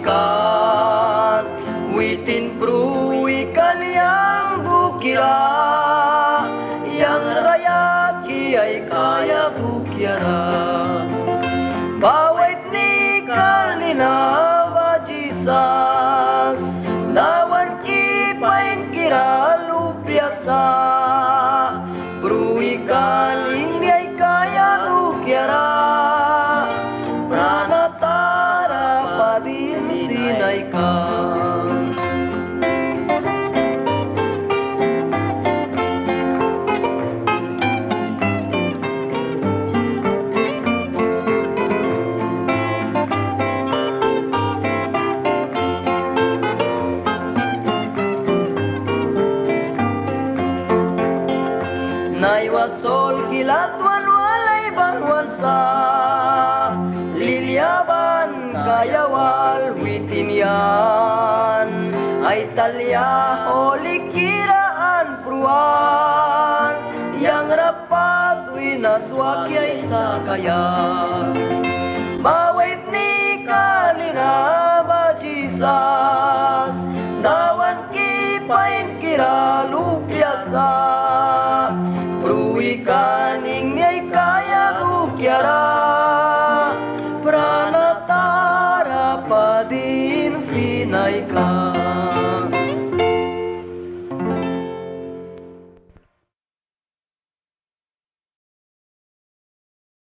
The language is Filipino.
ikan witin pruikan yang dukira yang rakyat kiai kaya dukiara bawait ni kalina bajisas nawan kipain kira lupiasa pruikan ingay kaya dukiara pranatara padin sinaikan Naywasol kilatuan walay banwansa lilyaban kayawal witin yan ay talya o likiraan pruan yang rapat winaswak yay sa kaya bawait ni kalina bajisas dawan kipain kira lupiasa pruikan ingay kaya dukiara pranatara padin sinaikan